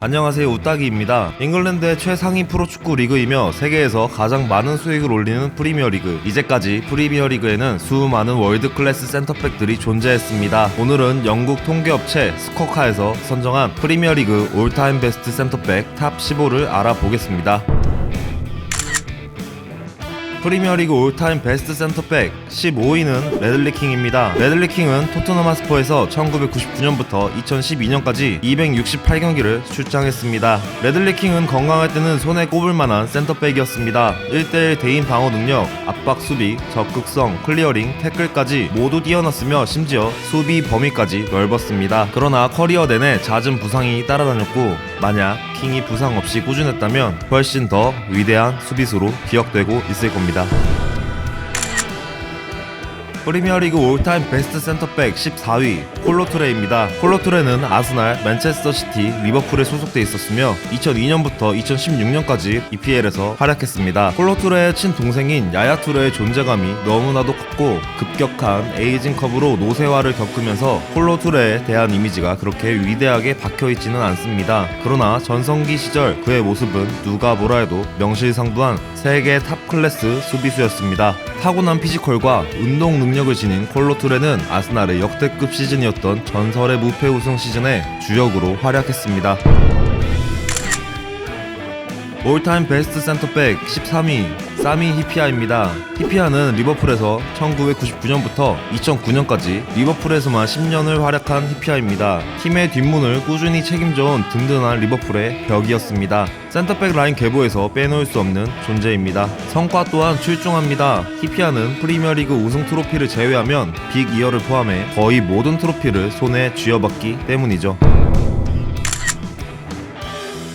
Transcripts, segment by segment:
안녕하세요, 우따기입니다. 잉글랜드의 최상위 프로축구 리그이며 세계에서 가장 많은 수익을 올리는 프리미어리그. 이제까지 프리미어리그에는 수많은 월드클래스 센터백들이 존재했습니다. 오늘은 영국 통계업체 스코카에서 선정한 프리미어리그 올타임 베스트 센터백 탑 15를 알아보겠습니다. 프리미어리그 올타임 베스트 센터백 15위는 레들리 킹입니다. 레들리 킹은 토트넘 하스퍼에서 1999년부터 2012년까지 268경기를 출장했습니다. 레들리 킹은 건강할 때는 손에 꼽을 만한 센터백이었습니다. 1대1 대인 방어 능력, 압박 수비, 적극성, 클리어링, 태클까지 모두 뛰어났으며 심지어 수비 범위까지 넓었습니다. 그러나 커리어 내내 잦은 부상이 따라다녔고, 만약 킹이 부상 없이 꾸준했다면 훨씬 더 위대한 수비수로 기억되고 있을 겁니다. 프리미어리그 올타임 베스트 센터백 14위 콜로투레입니다. 콜로투레는 아스날, 맨체스터 시티, 리버풀에 소속돼 있었으며 2002년부터 2016년까지 EPL에서 활약했습니다. 콜로투레의 친동생인 야야투레의 존재감이 너무나도 컸고 급격한 에이징 컵으로 노쇠화를 겪으면서 콜로투레에 대한 이미지가 그렇게 위대하게 박혀있지는 않습니다. 그러나 전성기 시절 그의 모습은 누가 뭐라 해도 명실상부한 세계 탑 클래스 수비수였습니다. 타고난 피지컬과 운동 능력을 지닌 콜로투레는 아스날의 역대급 시즌이었던 전설의 무패 우승 시즌에 주역으로 활약했습니다. 올타임 베스트 센터백 13위 사미 히피아입니다. 히피아는 리버풀에서 1999년부터 2009년까지 리버풀에서만 10년을 활약한 히피아입니다. 팀의 뒷문을 꾸준히 책임져온 든든한 리버풀의 벽이었습니다. 센터백 라인 계보에서 빼놓을 수 없는 존재입니다. 성과 또한 출중합니다. 히피아는 프리미어리그 우승 트로피를 제외하면 빅 이어를 포함해 거의 모든 트로피를 손에 쥐어봤기 때문이죠.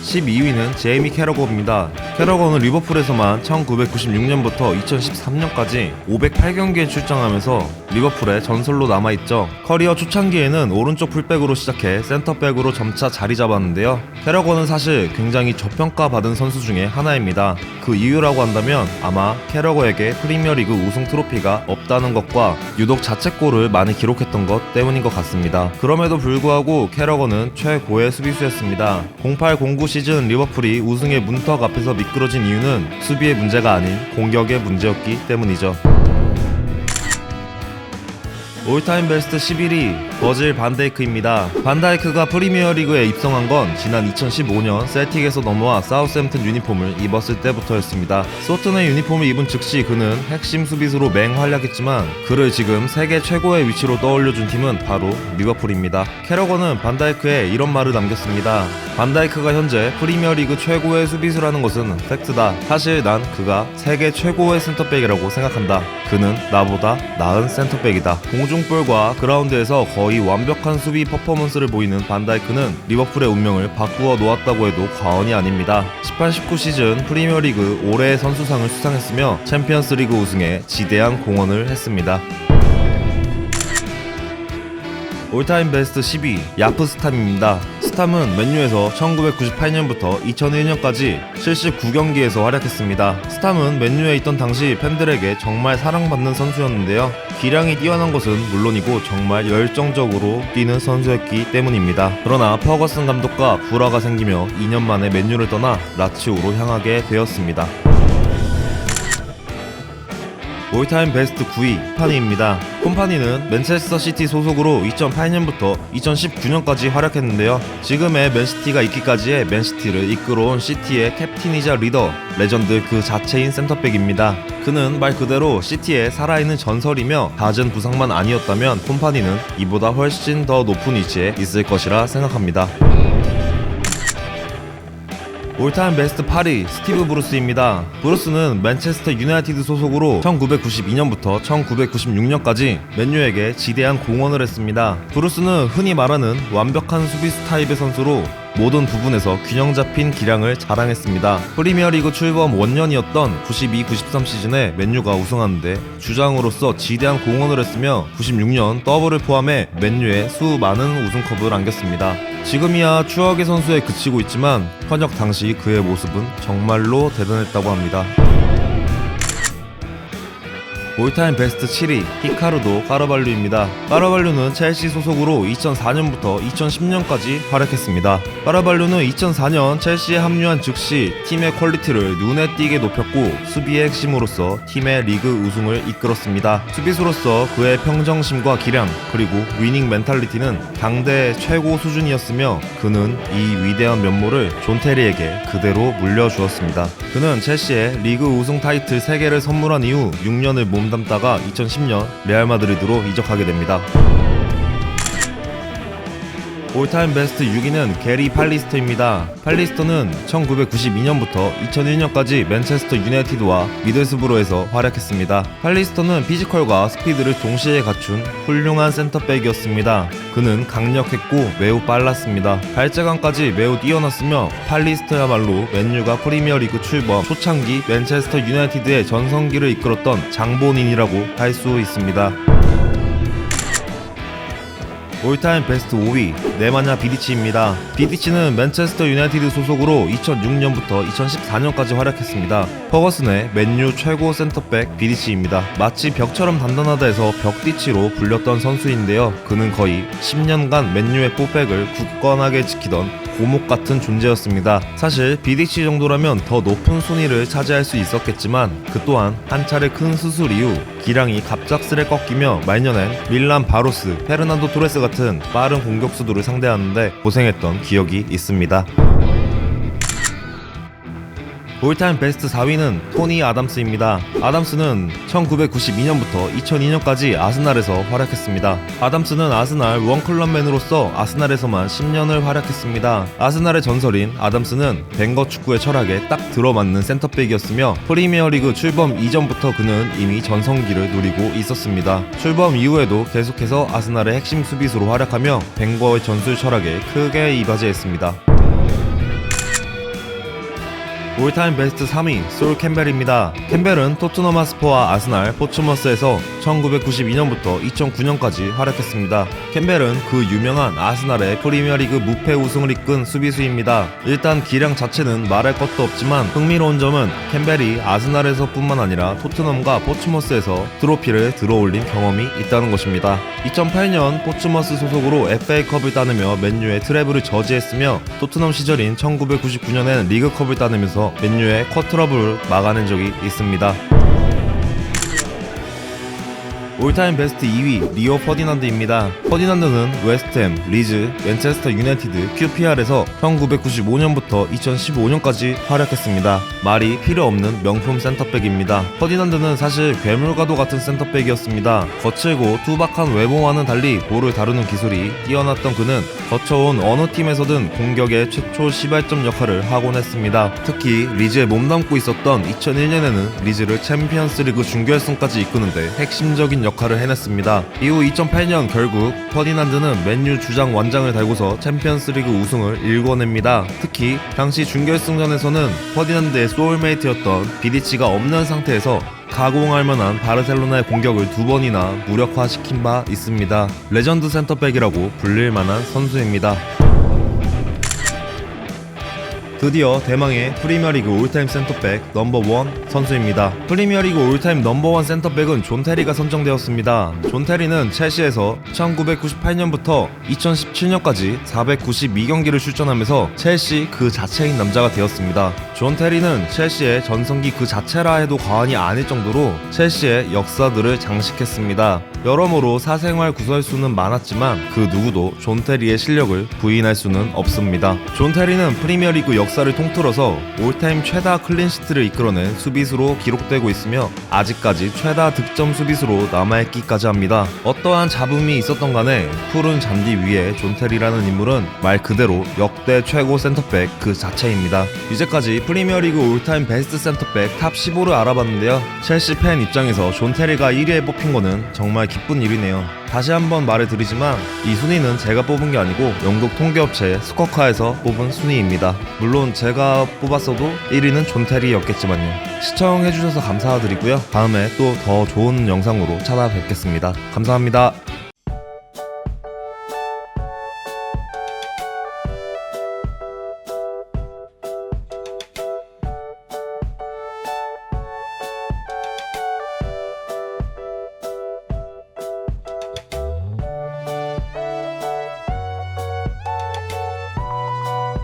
12위는 제이미 캐러거입니다. 캐러거는 리버풀에서만 1996년부터 2013년까지 508경기에 출장하면서 리버풀의 전설로 남아있죠. 커리어 초창기에는 오른쪽 풀백으로 시작해 센터백으로 점차 자리 잡았는데요. 캐러거는 사실 굉장히 저평가받은 선수 중에 하나입니다. 그 이유라고 한다면 아마 캐러거에게 프리미어리그 우승 트로피가 없다는 것과 유독 자책골을 많이 기록했던 것 때문인 것 같습니다. 그럼에도 불구하고 캐러거는 최고의 수비수였습니다. 08-09 시즌 리버풀이 우승의 문턱 앞에서 미끄러진 이유는 수비의 문제가 아닌 공격의 문제였기 때문이죠. 올타임 베스트 11위 버질 반데이크입니다. 반다이크가 프리미어리그에 입성한 건 지난 2015년 셀틱에서 넘어와 사우스햄튼 유니폼을 입었을 때부터였습니다. 소튼의 유니폼을 입은 즉시 그는 핵심 수비수로 맹활약했지만 그를 지금 세계 최고의 위치로 떠올려준 팀은 바로 리버풀입니다. 캐러거는 반다이크에 이런 말을 남겼습니다. 반다이크가 현재 프리미어리그 최고의 수비수라는 것은 팩트다. 사실 난 그가 세계 최고의 센터백이라고 생각한다. 그는 나보다 나은 센터백이다. 공중볼과 그라운드에서 거의 완벽한 수비 퍼포먼스를 보이는 반다이크는 리버풀의 운명을 바꾸어 놓았다고 해도 과언이 아닙니다. 18-19 시즌 프리미어리그 올해의 선수상을 수상했으며 챔피언스리그 우승에 지대한 공헌을 했습니다. 올타임 베스트 10위 야프스탐입니다. 스탐은 맨유에서 1998년부터 2001년까지 79경기에서 활약했습니다. 스탐은 맨유에 있던 당시 팬들에게 정말 사랑받는 선수였는데요. 기량이 뛰어난 것은 물론이고 정말 열정적으로 뛰는 선수였기 때문입니다. 그러나 퍼거슨 감독과 불화가 생기며 2년 만에 맨유를 떠나 라치오로 향하게 되었습니다. 올타임 베스트 9위 콤파니입니다. 콤파니는 맨체스터 시티 소속으로 2008년부터 2019년까지 활약했는데요. 지금의 맨시티가 있기까지의 맨시티를 이끌어온 시티의 캡틴이자 리더, 레전드 그 자체인 센터백입니다. 그는 말 그대로 시티의 살아있는 전설이며 잦은 부상만 아니었다면 콤파니는 이보다 훨씬 더 높은 위치에 있을 것이라 생각합니다. 올타임 베스트 8위 스티브 브루스입니다. 브루스는 맨체스터 유나이티드 소속으로 1992년부터 1996년까지 맨유에게 지대한 공헌을 했습니다. 브루스는 흔히 말하는 완벽한 수비수 타입의 선수로 모든 부분에서 균형 잡힌 기량을 자랑했습니다. 프리미어리그 출범 원년이었던 92-93 시즌에 맨유가 우승하는데 주장으로서 지대한 공헌을 했으며 96년 더블을 포함해 맨유에 수많은 우승컵을 안겼습니다. 지금이야 추억의 선수에 그치고 있지만 현역 당시 그의 모습은 정말로 대단했다고 합니다. 올타임 베스트 7위 히카르도 까르발류입니다. 까르발류는 첼시 소속으로 2004년부터 2010년까지 활약했습니다. 까르발류는 2004년 첼시에 합류한 즉시 팀의 퀄리티를 눈에 띄게 높였고 수비의 핵심으로서 팀의 리그 우승을 이끌었습니다. 수비수로서 그의 평정심과 기량 그리고 위닝 멘탈리티는 당대 최고 수준이었으며 그는 이 위대한 면모를 존 테리에게 그대로 물려주었습니다. 그는 첼시에 리그 우승 타이틀 3개를 선물한 이후 6년을 몸담다가 2010년 레알 마드리드로 이적하게 됩니다. 올타임 베스트 6위는 게리 팔리스터입니다. 팔리스터는 1992년부터 2001년까지 맨체스터 유나이티드와 미들스브로에서 활약했습니다. 팔리스터는 피지컬과 스피드를 동시에 갖춘 훌륭한 센터백이었습니다. 그는 강력했고 매우 빨랐습니다. 발재간까지 매우 뛰어났으며 팔리스터야말로 맨유가 프리미어리그 출범 초창기 맨체스터 유나이티드의 전성기를 이끌었던 장본인이라고 할 수 있습니다. 올타임 베스트 5위 네마냐 비디치입니다. 비디치는 맨체스터 유나이티드 소속으로 2006년부터 2014년까지 활약했습니다. 퍼거슨의 맨유 최고 센터백 비디치입니다. 마치 벽처럼 단단하다 해서 벽디치로 불렸던 선수인데요. 그는 거의 10년간 맨유의 포백을 굳건하게 지키던 고목 같은 존재였습니다. 사실 비디치 정도라면 더 높은 순위를 차지할 수 있었겠지만 그 또한 한 차례 큰 수술 이후 기량이 갑작스레 꺾이며 말년엔 밀란 바로스, 페르난도 토레스 같은 빠른 공격수들을 상대하는데 고생했던 기억이 있습니다. 올타임 베스트 4위는 토니 아담스입니다. 아담스는 1992년부터 2002년까지 아스날에서 활약했습니다. 아담스는 아스날 원클럽맨으로서 아스날에서만 10년을 활약했습니다. 아스날의 전설인 아담스는 벵거 축구의 철학에 딱 들어맞는 센터백이었으며 프리미어리그 출범 이전부터 그는 이미 전성기를 누리고 있었습니다. 출범 이후에도 계속해서 아스날의 핵심 수비수로 활약하며 벵거의 전술 철학에 크게 이바지했습니다. 올타임 베스트 3위 솔 캠벨입니다. 캠벨은 토트넘 하스퍼와 아스날, 포츠머스에서 1992년부터 2009년까지 활약했습니다. 캠벨은 그 유명한 아스날의 프리미어리그 무패 우승을 이끈 수비수입니다. 일단 기량 자체는 말할 것도 없지만 흥미로운 점은 캠벨이 아스날에서 뿐만 아니라 토트넘과 포츠머스에서 트로피를 들어올린 경험이 있다는 것입니다. 2008년 포츠머스 소속으로 FA컵을 따내며 맨유의 트래블을 저지했으며 토트넘 시절인 1999년엔 리그컵을 따내면서 맨유의 쿼트러블을 막아낸 적이 있습니다. 올타임 베스트 2위 리오 퍼디난드입니다. 퍼디난드는 웨스트햄, 리즈, 맨체스터 유나이티드, QPR에서 1995년부터 2015년까지 활약했습니다. 말이 필요 없는 명품 센터백입니다. 퍼디난드는 사실 괴물과도 같은 센터백이었습니다. 거칠고 투박한 외모와는 달리 볼을 다루는 기술이 뛰어났던 그는 거쳐온 어느 팀에서든 공격의 최초 시발점 역할을 하곤 했습니다. 특히 리즈에 몸담고 있었던 2001년에는 리즈를 챔피언스리그 준결승까지 이끄는데 핵심적인 역할을 해냈습니다. 이후 2008년 결국 퍼디난드는 맨유 주장 완장을 달고서 챔피언스리그 우승을 일궈냅니다. 특히 당시 준결승전에서는 퍼디난드의 소울메이트였던 비디치가 없는 상태에서 가공할 만한 바르셀로나의 공격을 2번이나 무력화시킨 바 있습니다. 레전드 센터백이라고 불릴 만한 선수입니다. 드디어 대망의 프리미어리그 올타임 센터백 넘버1 선수입니다. 프리미어리그 올타임 넘버1 센터백은 존 테리가 선정되었습니다. 존 테리는 첼시에서 1998년부터 2017년까지 492경기를 출전하면서 첼시 그 자체인 남자가 되었습니다. 존 테리는 첼시의 전성기 그 자체라 해도 과언이 아닐 정도로 첼시의 역사들을 장식했습니다. 여러모로 사생활 구설수는 많았지만 그 누구도 존 테리의 실력을 부인할 수는 없습니다. 존 테리는 프리미어리그 역사를 통틀어서 올타임 최다 클린시트를 이끌어낸 수비수로 기록되고 있으며 아직까지 최다 득점 수비수로 남아있기까지 합니다. 어떠한 잡음이 있었던 간에 푸른 잔디 위에 존 테리라는 인물은 말 그대로 역대 최고 센터백 그 자체입니다. 이제까지 프리미어리그 올타임 베스트 센터백 탑 15를 알아봤는데요. 첼시 팬 입장에서 존 테리가 1위에 뽑힌 거는 정말 기쁜 일이네요. 다시 한번 말해드리지만 이 순위는 제가 뽑은 게 아니고 영국 통계업체 스쿼카에서 뽑은 순위입니다. 물론 제가 뽑았어도 1위는 존 테리였겠지만요. 시청해주셔서 감사드리고요. 다음에 또 더 좋은 영상으로 찾아뵙겠습니다. 감사합니다.